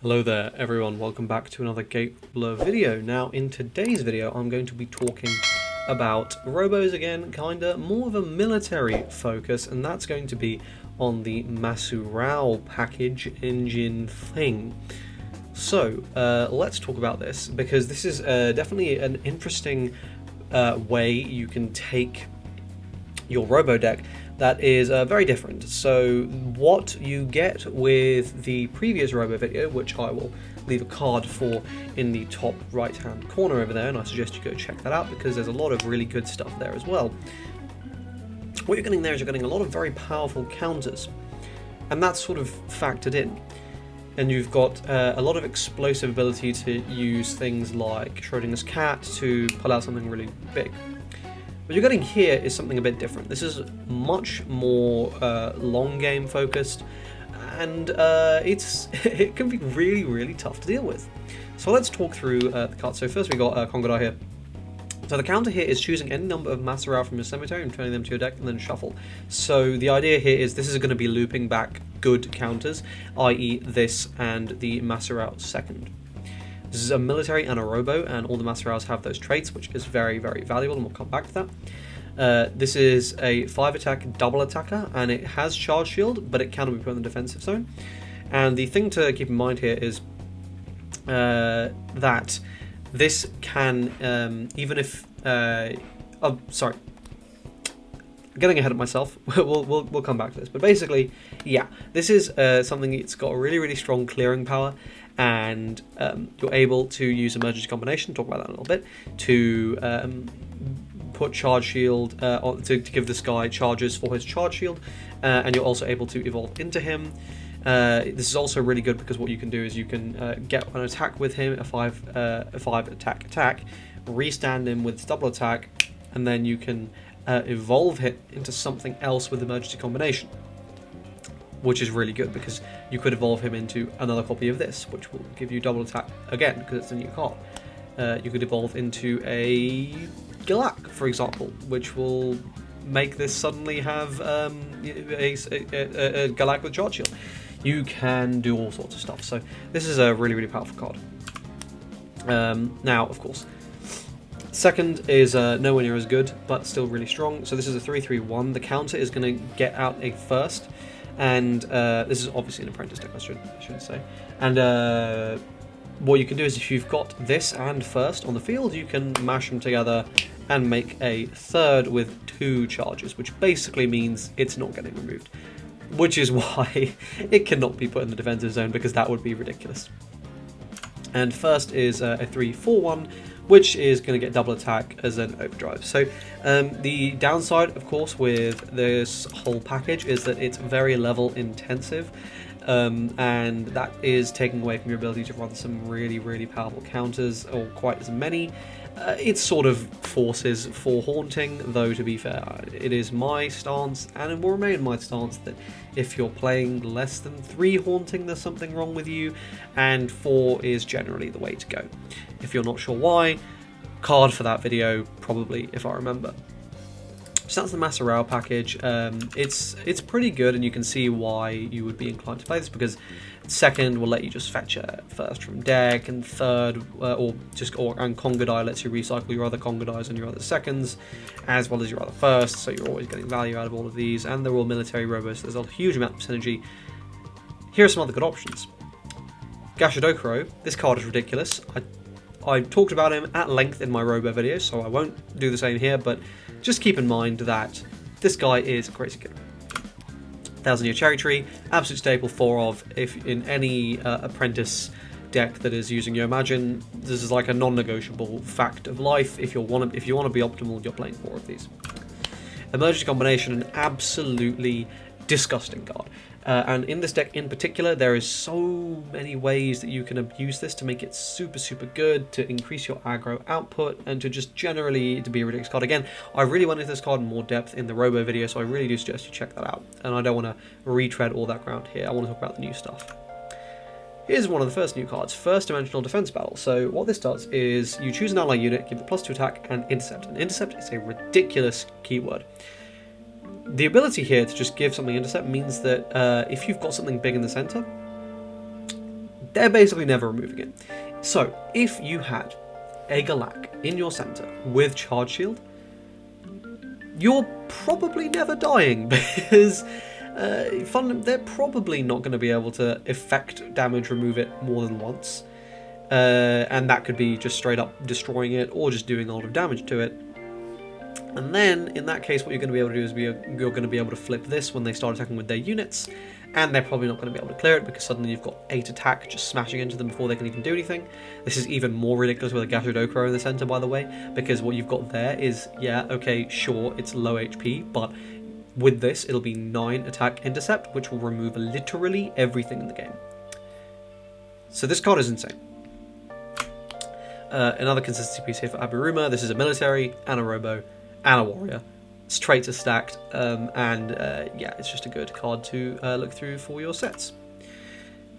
Hello there everyone, welcome back to another Gate Blur video. Now in today's video I'm going to be talking about robos again, kinda more of a military focus, and that's going to be on the Masurao package engine thing. So let's talk about this, because this is definitely an interesting way you can take your robo deck that is very different. So what you get with the previous robo video, which I will leave a card for in the top right hand corner over there, and I suggest you go check that out because there's a lot of really good stuff there as well. What you're getting there is you're getting a lot of very powerful counters, and that's sort of factored in. And you've got a lot of explosive ability to use things like Schrodinger's cat to pull out something really big. What you're getting here is something a bit different. This is much more long game focused, and it can be really tough to deal with. So let's talk through the cards. So first we got Congadai here. So the counter here is choosing any number of Masurao from your cemetery and turning them to your deck and then shuffle. So the idea here is this is going to be looping back good counters, i.e. this and the Masurao second. This is a military and a robo, and all the Masuraos have those traits, which is very valuable, and we'll come back to that. This is a 5-attack double attacker, and it has charge shield, but it cannot be put in the defensive zone. And the thing to keep in mind here is that this can, even if... oh, sorry. Getting ahead of myself. we'll come back to this, but basically, yeah, this is something that's got a really strong clearing power, and you're able to use emergency combination, talk about that in a little bit, to put charge shield to give this guy charges for his charge shield, and you're also able to evolve into him. This is also really good because what you can do is you can get an attack with him, a 5 attack, restand him with double attack, and then you can evolve it into something else with emergency combination, which is really good because you could evolve him into another copy of this, which will give you double attack again because it's a new card. You could evolve into a Galak, for example, which will make this suddenly have a Galak with charge shield. You can do all sorts of stuff, so this is a really powerful card. Now, of course, second is nowhere near as good, but still really strong. So this is a 3/3/1. The counter is going to get out a first, and this is obviously an apprentice deck, I should say. And what you can do is if you've got this and first on the field, you can mash them together and make a third with 2 charges, which basically means it's not getting removed. Which is why it cannot be put in the defensive zone, because that would be ridiculous. And first is a 3/4/1, which is going to get double attack as an overdrive. So the downside, of course, with this whole package is that it's very level intensive, and that is taking away from your ability to run some really powerful counters, or quite as many. It sort of forces for haunting, though to be fair, it is my stance, and it will remain my stance, that if you're playing less than 3 haunting, there's something wrong with you, and 4 is generally the way to go. If you're not sure why, card for that video, probably, if I remember. So that's the Masurao package. It's pretty good, and you can see why you would be inclined to play this, because second will let you just fetch a first from deck, and third, and Congadai lets you recycle your other Congadais and your other seconds, as well as your other firsts, so you're always getting value out of all of these, and they're all military robos, so there's a huge amount of synergy. Here are some other good options. Gashadokuro, this card is ridiculous. I talked about him at length in my robo video, so I won't do the same here, but just keep in mind that this guy is crazy good. 1000-year cherry tree, absolute staple 4 of, if in any apprentice deck that is using Yomajin, this is like a non-negotiable fact of life. If you want to be optimal, you're playing 4 of these. Emergency combination, an absolutely disgusting card. And in this deck in particular, there is so many ways that you can abuse this to make it super good, to increase your aggro output, and to just generally to be a ridiculous card. Again, I really went into this card in more depth in the robo video, so I really do suggest you check that out. And I don't want to retread all that ground here. I want to talk about the new stuff. Here's one of the first new cards, First Dimensional Defense Battle. So what this does is you choose an ally unit, give it +2 attack and intercept. And intercept is a ridiculous keyword. The ability here to just give something intercept means that if you've got something big in the center, they're basically never removing it. So if you had a Galak in your center with Charge Shield, you're probably never dying, because they're probably not going to be able to effect damage remove it more than once, and that could be just straight up destroying it or just doing a lot of damage to it. And then in that case, what you're going to be able to do is you're going to be able to flip this when they start attacking with their units, and they're probably not going to be able to clear it, because suddenly you've got 8 attack just smashing into them before they can even do anything. This is even more ridiculous with a Gashadokuro in the center, by the way, because what you've got there is, yeah, okay, sure, it's low HP, but with this, it'll be 9 attack intercept, which will remove literally everything in the game. So this card is insane. Another consistency piece here for Aburuma. This is a military and a robo and a warrior. Traits are stacked, yeah, it's just a good card to look through for your sets.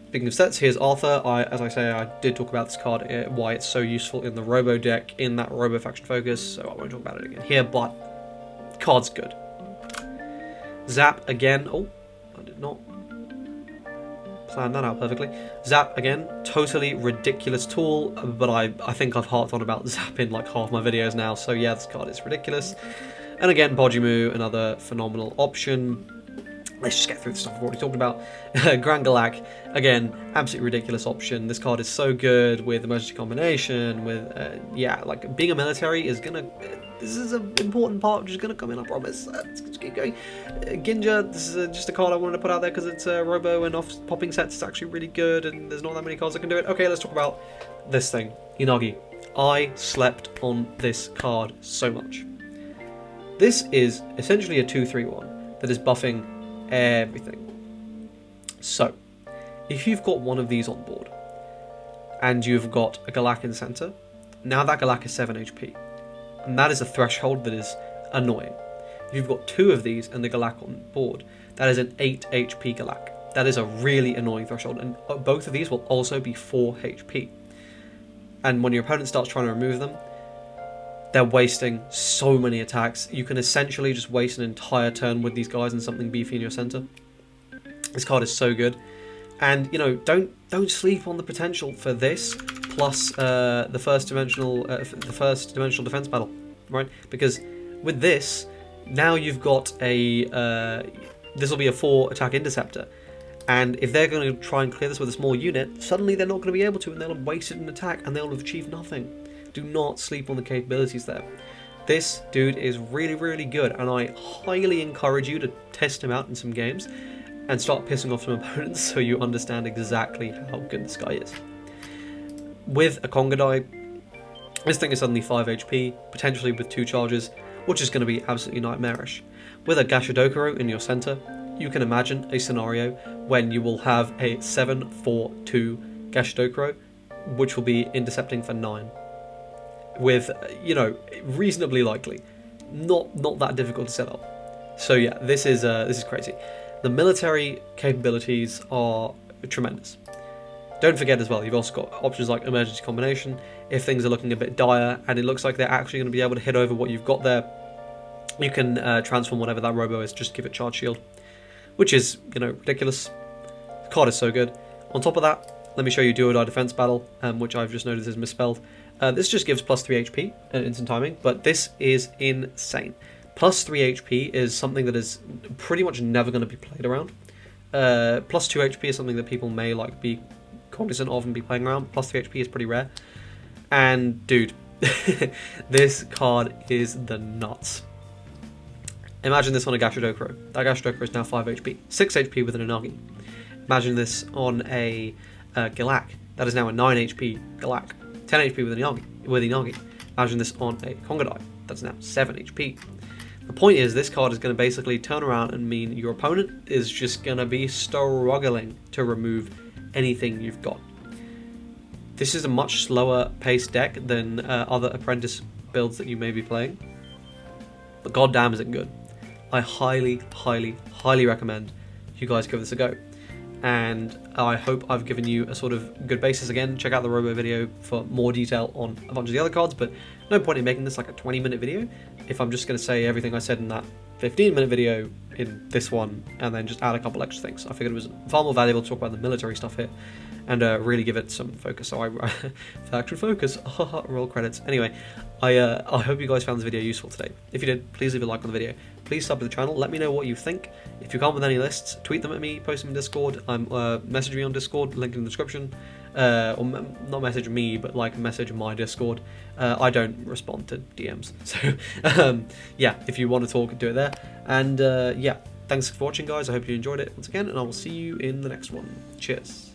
Speaking of sets, here's Arthur. As I say, I did talk about this card, why it's so useful in the Robo deck, in that Robo faction focus, so I won't talk about it again here, but card's good. Zap again. Oh, I did not plan that out perfectly. Zap again, totally ridiculous tool, but I think I've harped on about Zap in like half my videos now, so yeah, this card is ridiculous. And again, Bojimu, another phenomenal option. Let's just get through the stuff I've already talked about. Grand Galak, again, absolutely ridiculous option. This card is so good with emergency combination, with, yeah, like, being a military is gonna, this is an important part which is gonna come in, I promise. Let's keep going. Ginja, this is just a card I wanted to put out there because it's a robo and off popping sets. It's actually really good, and there's not that many cards that can do it. Okay, let's talk about this thing, Inagi. I slept on this card so much. This is essentially a 2-3-1 that is buffing everything. So, if you've got one of these on board, and you've got a Galak in the center, now that Galak is 7 HP. And that is a threshold that is annoying. If you've got 2 of these and the Galak on board, that is an 8 HP Galak. That is a really annoying threshold, and both of these will also be 4 HP. And when your opponent starts trying to remove them, they're wasting so many attacks. You can essentially just waste an entire turn with these guys and something beefy in your center. This card is so good. And, you know, don't sleep on the potential for this, plus the first dimensional defense battle, right? Because with this, now you've got a... this will be a 4 attack interceptor. And if they're going to try and clear this with a small unit, suddenly they're not going to be able to, and they'll have wasted an attack, and they'll have achieved nothing. Do not sleep on the capabilities there. This dude is really, really good, and I highly encourage you to test him out in some games and start pissing off some opponents so you understand exactly how good this guy is. With a Kongadai, this thing is suddenly 5 HP, potentially with 2 charges, which is going to be absolutely nightmarish. With a Gashadokuro in your center, you can imagine a scenario when you will have a 7-4-2 Gashadokuro, which will be intercepting for 9. With, you know, reasonably likely, not that difficult to set up. So yeah, this is crazy. The military capabilities are tremendous. Don't forget as well, you've also got options like emergency combination. If things are looking a bit dire and it looks like they're actually going to be able to hit over what you've got there, you can transform whatever that robo is, just give it charge shield, which is, you know, ridiculous. The card is so good. On top of that, let me show you do or die defense battle, which I've just noticed is misspelled. This just gives plus 3 HP and instant timing, but this is insane. Plus 3 HP is something that is pretty much never going to be played around. Plus 2 HP is something that people may like be cognizant of and be playing around. Plus 3 HP is pretty rare. And dude, this card is the nuts. Imagine this on a Gashadokuro. That Gashadokuro is now 5 HP. 6 HP with an Inagi. Imagine this on a Galak. That is now a 9 HP Galak. 10 HP with Inagi. Imagine this on a Kongadai. That's now 7 HP. The point is, this card is going to basically turn around and mean your opponent is just going to be struggling to remove anything you've got. This is a much slower paced deck than other apprentice builds that you may be playing, but goddamn is it good. I highly, highly, highly recommend you guys give this a go. And I hope I've given you a sort of good basis. Again, check out the Robo video for more detail on a bunch of the other cards, but no point in making this like a 20-minute video if I'm just going to say everything I said in that 15-minute video in this one and then just add a couple extra things. I figured it was far more valuable to talk about the military stuff here. and really give it some focus. So factory focus, roll credits. Anyway, I hope you guys found this video useful today. If you did, please leave a like on the video. Please sub to the channel. Let me know what you think. If you come up with any lists, tweet them at me, post them in Discord. Message me on Discord, link in the description. Or not message me, but like message my Discord. I don't respond to DMs, so yeah, if you want to talk, do it there. And yeah, thanks for watching, guys. I hope you enjoyed it once again, and I will see you in the next one. Cheers.